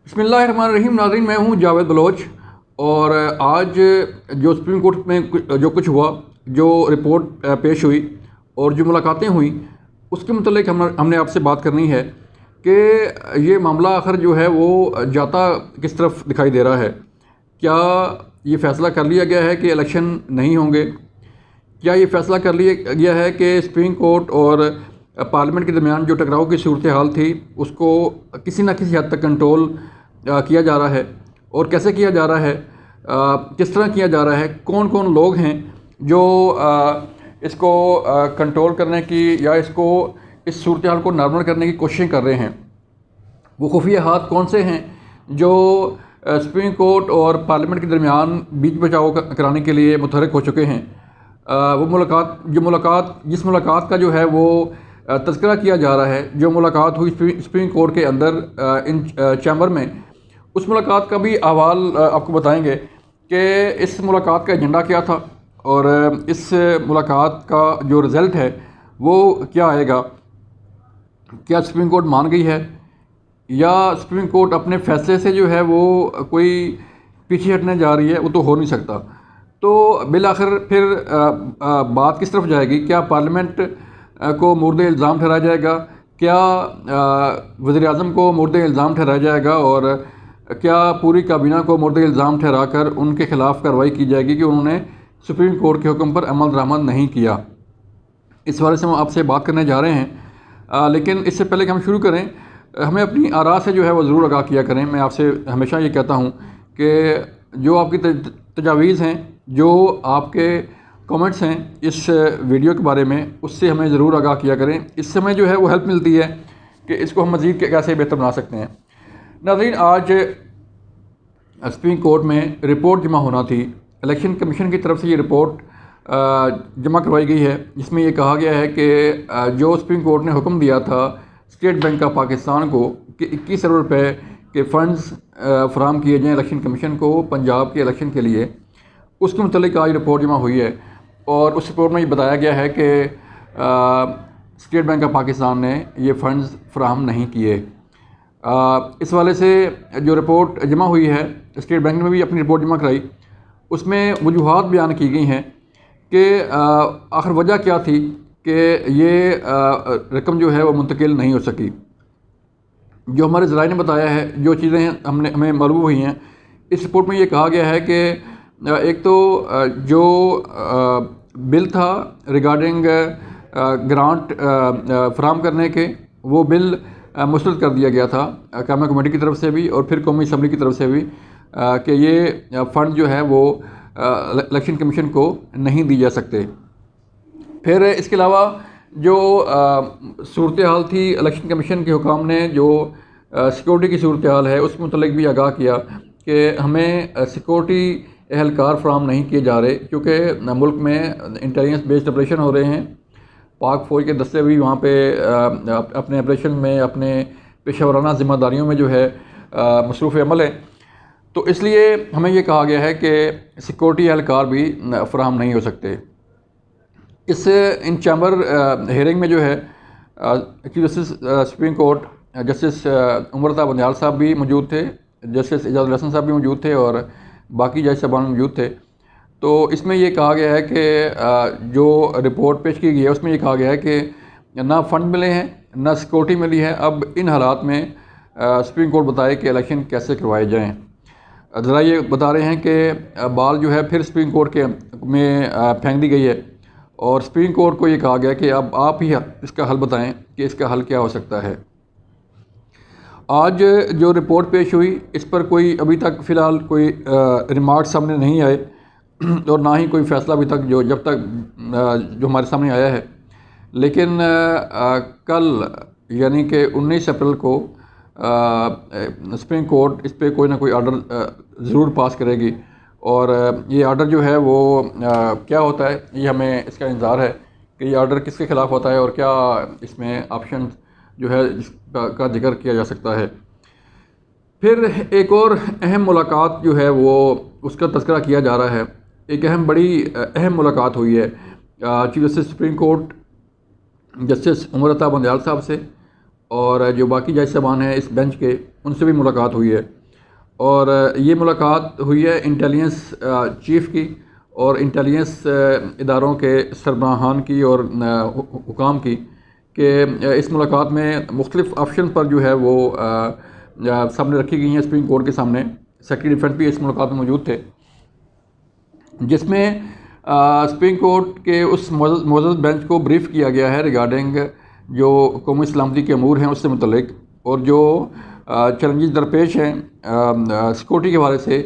बिस्मिल्लाहिर्रहमानिर्रहीम। नाज़रीन, मैं हूं जावेद बलोच और आज जो सुप्रीम कोर्ट में जो कुछ हुआ, जो रिपोर्ट पेश हुई और जो मुलाकातें हुई, उसके मुतल्लिक हमने आपसे बात करनी है कि ये मामला आखिर जो है वो जाता किस तरफ दिखाई दे रहा है। क्या ये फ़ैसला कर लिया गया है कि इलेक्शन नहीं होंगे? क्या ये फ़ैसला कर लिया गया है कि सुप्रीम कोर्ट और पार्लियामेंट के दरमियान जो टकराव की सूरत हाल थी उसको किसी न किसी हद तक कंट्रोल किया जा रहा है? और कैसे किया जा रहा है? किस तरह किया जा रहा है? कौन कौन लोग हैं जो इसको कंट्रोल करने की या इसको इस सूरत हाल को नॉर्मल करने की कोशिशें कर रहे हैं? वो खुफिया हाथ कौन से हैं जो सुप्रीम कोर्ट और पार्लियामेंट के दरमियान बीच बचाव कराने के लिए मुतहरक हो चुके हैं? जिस मुलाकात का जो है वो तज़किरा किया जा रहा है, जो मुलाकात हुई सुप्रीम कोर्ट के अंदर इन चैम्बर में, उस मुलाकात का भी अहवाल आपको बताएंगे कि इस मुलाकात का एजेंडा क्या था और इस मुलाकात का जो रिज़ल्ट है वो क्या आएगा। क्या सुप्रीम कोर्ट मान गई है या सुप्रीम कोर्ट अपने फ़ैसले से जो है वो कोई पीछे हटने जा रही है? वो तो हो नहीं सकता। तो बिल आखिर फिर बात किस तरफ जाएगी? क्या पार्लियामेंट को मुर्द इल्ज़ाम ठहराया जाएगा? क्या वज़ीर आज़म को मुर्द इल्ज़ाम ठहराया जाएगा? और क्या पूरी काबीना को मुर्द इल्ज़ाम ठहरा कर उनके ख़िलाफ़ कार्रवाई की जाएगी कि उन्होंने सुप्रीम कोर्ट के हुक्म पर अमल दरामद नहीं किया? इस बारे से हम आपसे बात करने जा रहे हैं। लेकिन इससे पहले कि हम शुरू करें, हमें अपनी आरा से जो है वो ज़रूर आगाह किया करें। मैं आपसे हमेशा ये कहता हूँ कि जो आपकी तजावीज़ हैं, जो आपके कमेंट्स हैं इस वीडियो के बारे में, उससे हमें ज़रूर आगाह किया करें। इससे हमें जो है वो हेल्प मिलती है कि इसको हम मज़ीद कैसे बेहतर बना सकते हैं। नाज़रीन, आज सुप्रीम कोर्ट में रिपोर्ट जमा होना थी। इलेक्शन कमीशन की तरफ से ये रिपोर्ट जमा करवाई गई है, जिसमें ये कहा गया है कि जो सुप्रीम कोर्ट ने हुक्म दिया था स्टेट बैंक ऑफ पाकिस्तान को कि 21 अरब रुपये के फ़ंड्स फराहम किए जाएँ इलेक्शन कमीशन को पंजाब के इलेक्शन के लिए, उसके मुतल्लिक आज रिपोर्ट जमा हुई है। और उस रिपोर्ट में ये बताया गया है कि स्टेट बैंक ऑफ पाकिस्तान ने ये फ़ंड्स फराहम नहीं किए। इस वाले से जो रिपोर्ट जमा हुई है, स्टेट बैंक ने भी अपनी रिपोर्ट जमा कराई। उसमें वजूहात बयान की गई हैं कि आखिर वजह क्या थी कि ये रकम जो है वो मुंतकिल नहीं हो सकी। जो हमारे ज़राए ने बताया है, जो चीज़ें हमें मालूम हुई हैं, इस रिपोर्ट में ये कहा गया है कि एक तो जो बिल था रिगार्डिंग ग्रांट फराहम करने के, वो बिल मुस्तरद कर दिया गया था कायमा कमेटी की तरफ से भी और फिर कौमी असम्बली की तरफ से भी कि ये फ़ंड जो है वो इलेक्शन कमीशन को नहीं दी जा सकते। फिर इसके अलावा जो सूरत हाल थी, इलेक्शन कमीशन के हुकाम ने जो सिक्योरिटी की सूरत हाल है उसके मुतल्लिक भी आगाह किया कि हमें सिक्योरिटी एहलकार फराहम नहीं किए जा रहे, क्योंकि मुल्क में इंटेलिजेंस बेस्ड ऑपरेशन हो रहे हैं। पाक फ़ौज के दस्ते भी वहाँ पे अपने ऑपरेशन में, अपने पेशेवराना ज़िम्मेदारियों में जो है मसरूफ़ अमल है। तो इसलिए हमें ये कहा गया है कि सिक्योरिटी एहलकार भी फराहम नहीं हो सकते। इस इन चैम्बर हेयरिंग में जो है chief justice supreme court justice Umar Bandial साहब भी मौजूद थे, जस्टिस एजाज़ुल हसन साहब भी मौजूद थे और बाकी जज साहबान मौजूद थे। तो इसमें ये कहा गया है कि जो रिपोर्ट पेश की गई है उसमें ये कहा गया है कि ना फ़ंड मिले हैं, ना सिक्योरिटी मिली है। अब इन हालात में सुप्रीम कोर्ट बताए कि इलेक्शन कैसे करवाए जाएँ। ज़रा ये बता रहे हैं कि बाल जो है फिर सुप्रीम कोर्ट के में फेंक दी गई है और सुप्रीम कोर्ट को ये कहा गया कि अब आप ही इसका हल बताएं कि इसका हल क्या हो सकता है। आज जो रिपोर्ट पेश हुई, इस पर कोई अभी तक फ़िलहाल कोई रिमार्क सामने नहीं आए और ना ही कोई फ़ैसला अभी तक जब तक जो हमारे सामने आया है। लेकिन कल यानी कि 19 अप्रैल को सुप्रीम कोर्ट इस पर कोई ना कोई आर्डर ज़रूर पास करेगी और ये आर्डर जो है वो क्या होता है, ये हमें इसका इंतज़ार है कि ये आर्डर किसके ख़िलाफ़ होता है और क्या इसमें ऑप्शन जो है का जिक्र किया जा सकता है। फिर एक और अहम मुलाकात जो है वो उसका तज़किरा किया जा रहा है। एक बड़ी अहम मुलाकात हुई है chief justice supreme court justice Umar Bandial साहब से और जो बाकी जज साहबान हैं इस बेंच के, उनसे भी मुलाकात हुई है। और ये मुलाकात हुई है इंटेलिजेंस चीफ़ की और इंटेलिजेंस इदारों के सरबराहान की और हुकाम की कि इस मुलाकात में मुख्तलिफ़ ऑप्शन पर जो है वो सामने रखी गई हैं सुप्रीम कोर्ट के सामने। सेक्रेटरी डिफेंस भी इस मुलाकात में मौजूद थे, जिसमें सुप्रीम कोर्ट के उस मोअज़्ज़ज़ बेंच को ब्रीफ़ किया गया है रिगार्डिंग जो कौमी सलामती के अमूर हैं उससे मुतल्लिक, और जो चैलेंजेस दरपेश हैं सिक्योरिटी के हवाले से,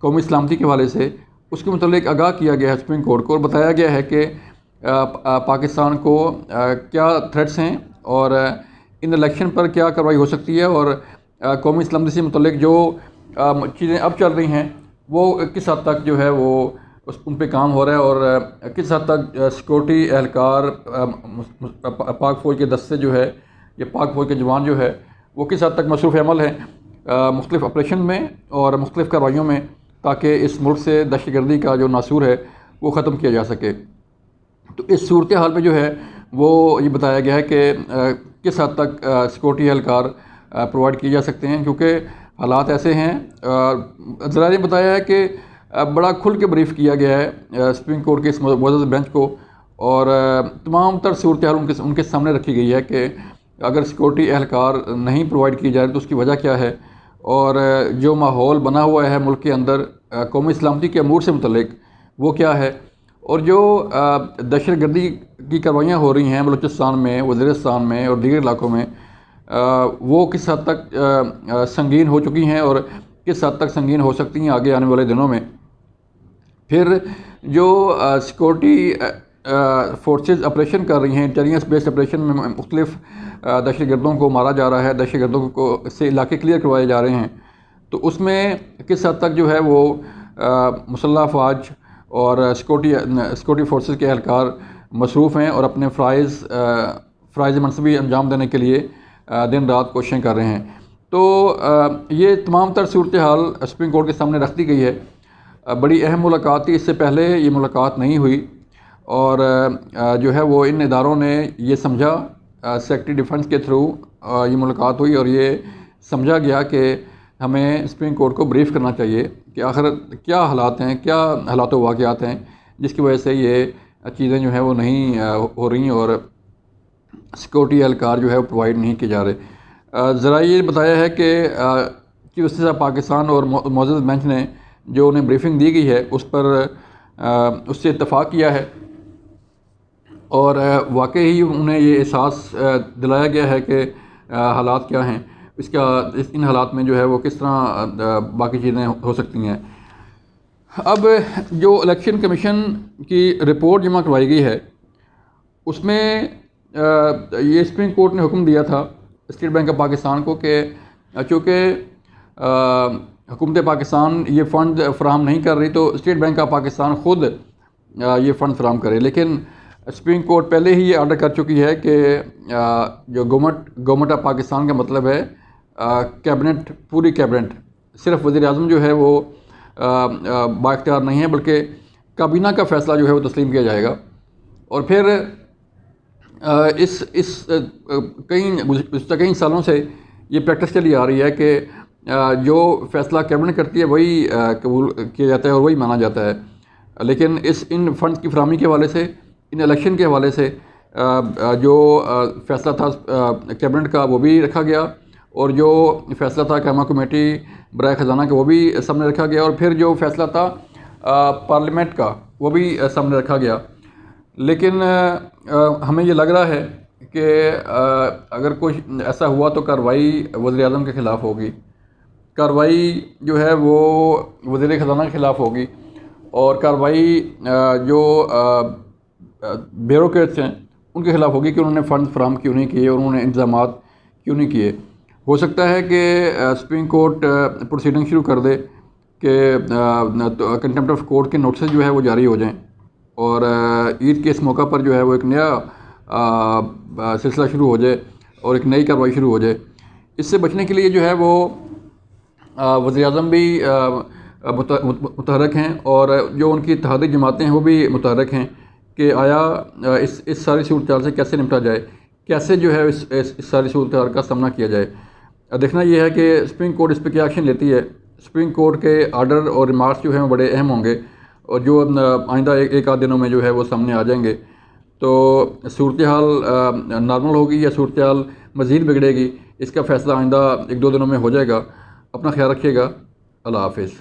कौमी सलामती के हवाले से, उसके मुतल्लिक आगाह किया गया है सुप्रीम कोर्ट को, और बताया गया है कि पाकिस्तान को क्या थ्रेट्स हैं और इन इलेक्शन पर क्या कार्रवाई हो सकती है, और कौमी सलामती से मुतल्लिक जो चीज़ें अब चल रही हैं वो किस हद तक जो है वो उन पर काम हो रहा है, और किस हद तक सिक्योरिटी एहलकार पाक फ़ौज के दस्ते जो है या पाक फ़ौज के जवान जो है वो किस हद तक मसरूफ़ अमल हैं मुख्तलिफ़ ऑपरेशन में और मुख्तलिफ़ कार्रवाइयों में, ताकि इस मुल्क से दहशतगर्दी का जो नासूर है वो ख़त्म किया जा सके। तो इस सूरत हाल में जो है वो ये बताया गया है कि किस हद तक सिक्योरिटी एहलकार प्रोवाइड किए जा सकते हैं, क्योंकि हालात ऐसे हैं। ज़रा ने बताया है कि बड़ा खुल के ब्रीफ़ किया गया है सुप्रीम कोर्ट के इस मुअज़्ज़ज़ बेंच को, और तमाम तर सूरत हाल उनके सामने रखी गई है कि अगर सिक्योरिटी एहलकार नहीं प्रोवाइड की जा रही तो उसकी वजह क्या है, और जो माहौल बना हुआ है मुल्क के अंदर कौमी सलामती के अमूर से मुतल्लिक वो क्या है, और जो दहशतगर्दी की कार्रवाइयाँ हो रही हैं बलूचिस्तान में, वज़ीरिस्तान में और दीगर इलाकों में, वो किस हद तक संगीन हो चुकी हैं और किस हद तक संगीन हो सकती हैं आगे आने वाले दिनों में। फिर जो सिक्योरिटी फोर्सेस ऑपरेशन कर रही हैं, इंटेलिजेंस बेस्ड ऑपरेशन में मुख्तलिफ़ दहशतगर्दों को मारा जा रहा है, दहशतगर्दों को से इलाके क्लियर करवाए जा रहे हैं, तो उसमें किस हद तक जो है वो मुसल्लह अफवाज और सिक्योरिटी फोर्सेस के एहलकार मसरूफ़ हैं और अपने फ़राइज़ मनसबी अंजाम देने के लिए दिन रात कोशिशें कर रहे हैं। तो ये तमाम तर सूरत हाल सुप्रीम कोर्ट के सामने रख दी गई है। बड़ी अहम मुलाकात थी, इससे पहले ये मुलाकात नहीं हुई, और जो है वो इन इदारों ने ये समझा, सेक्रेटरी डिफेंस के थ्रू ये मुलाकात हुई और ये समझा गया कि हमें सुप्रीम कोर्ट को ब्रीफ़ करना चाहिए कि आखिर क्या हालात हैं, क्या हालात व वाक़यात हैं जिसकी वजह से ये चीज़ें जो हैं वो नहीं हो रही और सिक्योरिटी एहलकार जो है वो प्रोवाइड नहीं किए जा रहे। ज़रा ये बताया है कि चीफ जस्टिस ऑफ पाकिस्तान और मुअज़्ज़ज़ बेंच ने जो उन्हें ब्रीफिंग दी गई है उस पर उससे इत्तफ़ाक़ किया है, और वाकई ही उन्हें ये एहसास दिलाया गया है कि हालात क्या हैं, इन हालात में जो है वो किस तरह बाकी चीज़ें हो सकती हैं। अब जो इलेक्शन कमीशन की रिपोर्ट जमा करवाई गई है उसमें ये सुप्रीम कोर्ट ने हुक्म दिया था स्टेट बैंक ऑफ पाकिस्तान को कि चूँकि हुकूमत पाकिस्तान ये फ़ंड फ़राहम नहीं कर रही तो स्टेट बैंक ऑफ पाकिस्तान ख़ुद ये फ़ंड फ़राहम करे, लेकिन सुप्रीम कोर्ट पहले ही ये आर्डर कर चुकी है कि जो गवर्नमेंट ऑफ पाकिस्तान का मतलब है कैबिनेट, पूरी कैबिनेट, सिर्फ वज़ीर आज़म जो है वो बाइख्तियार नहीं है बल्कि काबीना का फ़ैसला जो है वो तस्लीम किया जाएगा। और फिर इस कई सालों से ये प्रैक्टिस चली आ रही है कि जो फ़ैसला कैबिनेट करती है वही कबूल किया जाता है और वही माना जाता है, लेकिन इन फंड्स की फराहमी के हवाले से, इन इलेक्शन के हवाले से जो फ़ैसला था कैबिनेट का वो भी रखा गया, और जो फ़ैसला था कायमा कमेटी बराए ख़जाना का वो भी सामने रखा गया, और फिर जो फ़ैसला था पार्लियामेंट का वो भी सामने रखा गया। लेकिन हमें ये लग रहा है कि अगर कुछ ऐसा हुआ तो कार्रवाई वज़ीर आज़म के ख़िलाफ़ होगी, कार्रवाई जो है वो वज़ीर ख़जाना के ख़िलाफ़ होगी, और कार्रवाई जो ब्यूरोक्रेट्स हैं उनके ख़िलाफ़ होगी कि उन्होंने फ़ंड फराहम क्यों नहीं किए और उन्होंने इंतज़ामात क्यों नहीं किए। हो सकता है कि सुप्रीम कोर्ट प्रोसीडिंग शुरू कर दे कि कंटेम्प्ट ऑफ कोर्ट के नोटिस जो है वो जारी हो जाएं, और ईद के इस मौका पर जो है वो एक नया सिलसिला शुरू हो जाए और एक नई कार्रवाई शुरू हो जाए। इससे बचने के लिए जो है वो वज़ीर आज़म भी मुतहरक हैं और जो उनकी इत्तेहादी जमातें हैं वो भी मुतहरक हैं कि आया इस सारी सूरत से कैसे निपटा जाए, कैसे जो है इस सारी सूरत का सामना किया जाए। देखना यह है कि सुप्रीम कोर्ट इस पर क्या एक्शन लेती है, सुप्रीम कोर्ट के आर्डर और रिमार्क्स जो हैं वो बड़े अहम होंगे और जो आइंदा एक आध दिनों में जो है वो सामने आ जाएंगे। तो सूरत हाल नॉर्मल होगी या सूरत हाल मज़ीद बिगड़ेगी, इसका फ़ैसला आइंदा एक दो दिनों में हो जाएगा। अपना ख्याल रखिएगा। अल्लाह हाफिज़।